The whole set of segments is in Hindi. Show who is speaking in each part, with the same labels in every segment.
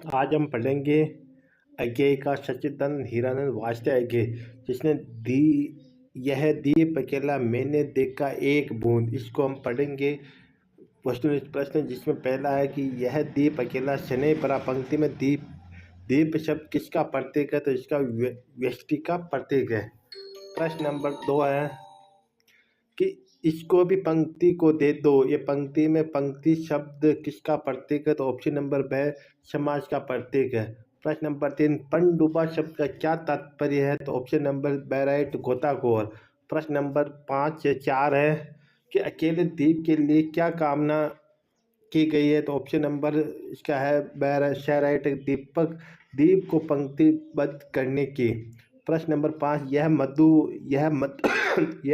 Speaker 1: आज हम पढ़ेंगे अज्ञेय का सच्चिदानंद हीरानंद वात्स्यायन अज्ञेय, जिसने दी यह दीप अकेला मैंने देखा एक बूंद। इसको हम पढ़ेंगे क्वेश्चन प्रश्न, जिसमें पहला है कि यह दीप अकेला शनै परा। पंक्ति में दीप दीप शब्द किसका प्रतीक है? तो इसका व्यष्टि का प्रतीक है। प्रश्न नंबर 2 है कि इसको भी पंक्ति को दे दो। ये पंक्ति में पंक्ति शब्द किसका प्रतीक है? तो ऑप्शन नंबर ब समाज का प्रतीक है। प्रश्न नंबर 3, पनडुब्बा शब्द का क्या तात्पर्य है? तो ऑप्शन नंबर ब राइट गोताखोर। प्रश्न नंबर 5 से 4 है कि अकेले द्वीप के लिए क्या कामना की गई है? तो ऑप्शन नंबर इसका है ब राइट दीपक दीप को पंक्तिबद्ध करने की। प्रश्न नंबर 5, यह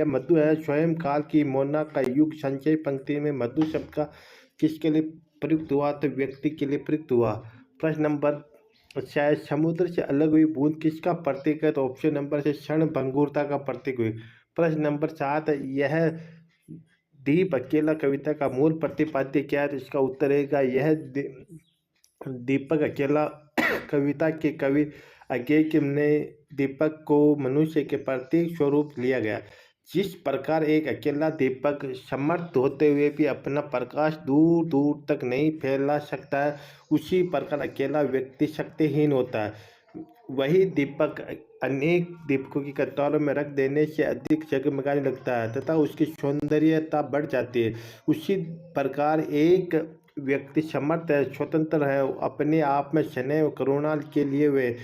Speaker 1: मधु है स्वयं काल की मोना का युग। संचय पंक्ति में मधु शब्द का किसके लिए प्रयुक्त हुआ? तो व्यक्ति के लिए प्रयुक्त हुआ। प्रश्न नंबर 6, समुद्र से अलग हुई बूंद किसका प्रतीक है? तो ऑप्शन नंबर से क्षण भंगुरता का प्रतीक हुई। प्रश्न नंबर 7, यह दीप अकेला कविता का मूल प्रतिपाद्य क्या है? तो इसका उत्तर है यह दीपक अकेला कविता के कवि अज्ञेय ने दीपक को मनुष्य के प्रतीक स्वरूप लिया गया। जिस प्रकार एक अकेला दीपक समर्थ होते हुए भी अपना प्रकाश दूर दूर तक नहीं फैला सकता है, उसी प्रकार अकेला व्यक्ति शक्तिहीन होता है। वही दीपक अनेक दीपकों की कतारों में रख देने से अधिक जगमगाने लगता है तथा उसकी सौंदर्यता बढ़ जाती है। उसी प्रकार एक व्यक्ति समर्थ है, स्वतंत्र है, अपने आप में स्नेह और करुणा के लिए वे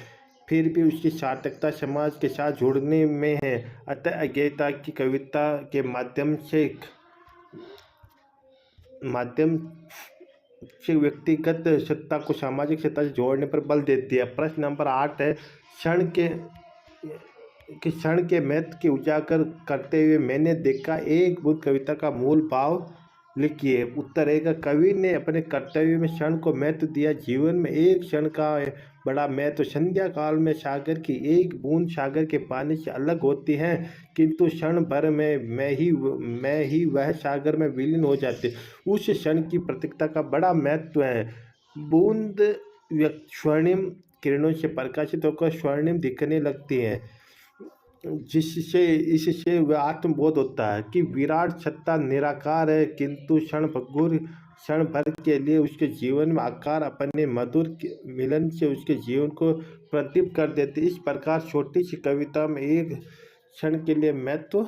Speaker 1: फिर भी उसकी सार्थकता समाज के साथ जुड़ने में है। अतः अज्ञेयता की कविता के माध्यम से व्यक्तिगत सत्ता को सामाजिक सत्ता से जोड़ने पर बल देती है। प्रश्न नंबर 8 है, क्षण के महत्व के उजागर करते हुए मैंने देखा एक बूंद कविता का मूल भाव लिखिए। उत्तर है कवि ने अपने कर्तव्य में क्षण को महत्व दिया। जीवन में एक क्षण का बड़ा महत्व। संध्या काल में सागर की एक बूंद सागर के पानी से अलग होती है, किंतु क्षण भर में मैं ही वह सागर में विलीन हो जाते। उस क्षण की प्रतीकता का बड़ा महत्व है। बूंद स्वर्णिम किरणों से प्रकाशित होकर स्वर्णिम दिखने लगती है, इससे वह आत्मबोध होता है कि विराट सत्ता निराकार है, किंतु क्षण भर के लिए उसके जीवन में आकार अपने मधुर मिलन से उसके जीवन को प्रदीप्त कर देते। इस प्रकार छोटी सी कविता में एक क्षण के लिए महत्व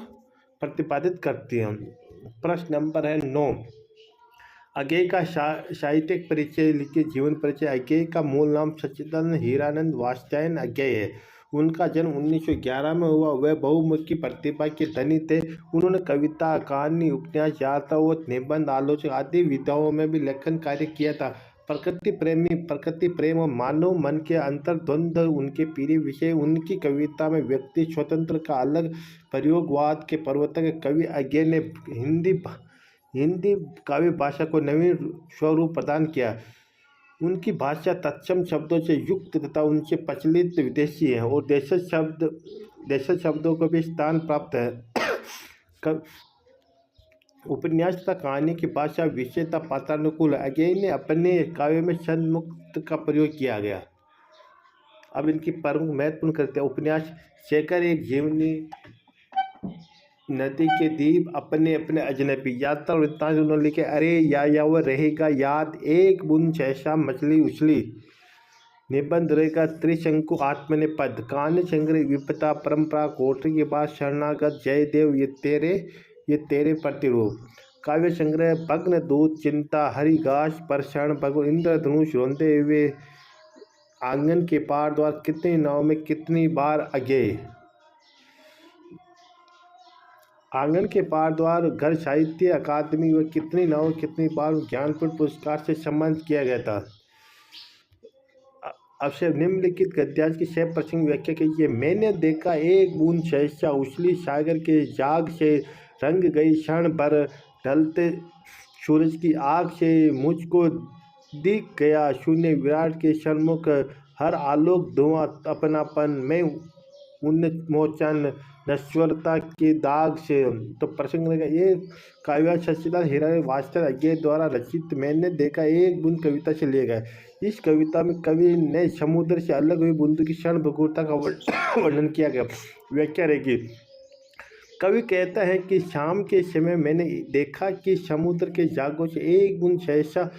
Speaker 1: प्रतिपादित करती है। प्रश्न नंबर है 9, अज्ञेय का साहित्यिक परिचय लिखिए। जीवन परिचय। अज्ञेय का मूल नाम सच्चिदानंद हीरानंद वात्स्यायन अज्ञेय है। उनका जन्म 1911 में हुआ। वह बहुमुखी प्रतिभा के धनी थे। उन्होंने कविता, कहानी, उपन्यास, यात्रा और निबंध, आलोचना आदि विधाओं में भी लेखन कार्य किया था। प्रकृति प्रेम और मानव मन के अंतर्द्वंद उनके प्रिय विषय। उनकी कविता में व्यक्ति स्वतंत्र का अलग प्रयोगवाद के प्रवर्तक कवि अज्ञेय ने हिंदी काव्य भाषा को नवीन स्वरूप प्रदान किया। उनकी भाषा तत्सम शब्दों से युक्त तथा उनसे प्रचलित विदेशी है और देशज शब्दों को भी स्थान प्राप्त है। उपन्यास तथा कहानी की भाषा विषय तथा पात्रानुकूल है। अज्ञेय ने अपने काव्य में छंद मुक्त का प्रयोग किया गया। अब इनकी प्रमुख महत्वपूर्ण करते हैं। उपन्यास। शेखर एक जीवनी, नदी के द्वीप, अपने अपने अजनबी, यात्रा वृत्तांत उन्होंने लिखे। अरे या वो रहेगा याद, एक बूंद सहसा मछली उछली। निबंध रहेगा त्रिशंकु आत्मनेपद। कहानी संग्रह विपदा परंपरा, कोठरी के बाद शरणागत, जयदेव, ये तेरे प्रतिरूप। काव्य संग्रह भग्न दूत, चिंता, हरि घास पर शरण, भगवान इंद्रधनुष, रोंदे हुए आंगन के पार द्वार, कितनी नाव में कितनी बार अज्ञेय। आंगन के पार द्वार, घर साहित्य अकादमी व कितनी नाव कितनी बार ज्ञानपीठ पुरस्कार से सम्मानित किया गया था। अब से निम्नलिखित गद्यांश की 6% व्याख्या कीजिए। मैंने देखा एक बूंद सहसा उछली, सागर के जाग से रंग गई, क्षण भर ढलते सूरज की आग से मुझको दिख गया शून्य, विराट के सन्मुख हर आलोक धुआं अपनापन। मैं उन्मोचन नश्वरता के दाग से। तो प्रसंग रहेगा ये काव्य सच्चिदानंद हिरारे वात्सल अज्ञे द्वारा रचित मैंने देखा एक बूंद कविता से लिया गया। इस कविता में कवि ने समुद्र से अलग हुई बूंद की क्षण भंगुरता का वर्णन किया गया। व्याख्या रहेगी। कवि कहता है कि शाम के समय मैंने देखा कि समुद्र के जागों से एक बूंद सहसा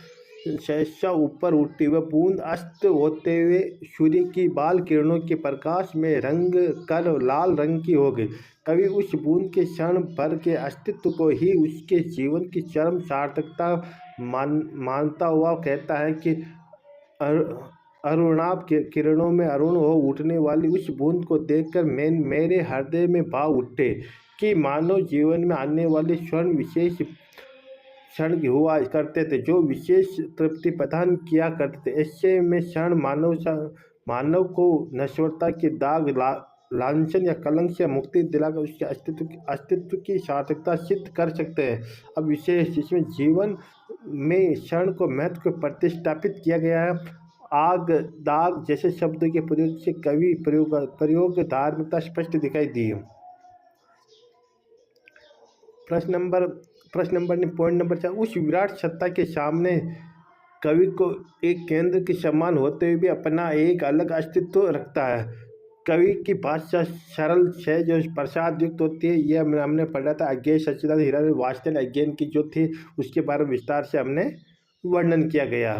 Speaker 1: सहसा ऊपर उठती वह बूंद अस्त होते हुए सूर्य की बाल किरणों के प्रकाश में रंग कर लाल रंग की हो गई। कवि उस बूंद के क्षण भर के अस्तित्व को ही उसके जीवन की चरम सार्थकता मानता हुआ कहता है कि अरुणाभ के किरणों में अरुण हो उठने वाली उस बूंद को देखकर मेरे हृदय में भाव उठे कि मानव जीवन में आने वाले स्वर्ण विशेष क्षण हुआ करते थे जो विशेष तृप्ति प्रदान किया करते थे। ऐसे में क्षण मानव को नश्वरता के दाग लांछन या कलंक से मुक्ति दिलाकर उसके अस्तित्व की सार्थकता सिद्ध कर सकते हैं। अब विशेष जिसमें जीवन में क्षण को महत्व को प्रतिष्ठापित किया गया है। आग दाग जैसे शब्दों के प्रयोग से कवि प्रयोग धार्मिकता स्पष्ट दिखाई दी। प्रश्न नंबर नहीं, पॉइंट नंबर 4। उस विराट सत्ता के सामने कवि को एक केंद्र के समान होते हुए भी अपना एक अलग अस्तित्व रखता है। कवि की भाषा सरल सहज और प्रसाद युक्त होती है। यह हमने पढ़ा था अज्ञेय सच्चिदानंद हिरारे वात्सल अज्ञान की जो थी उसके बारे में विस्तार से हमने वर्णन किया गया।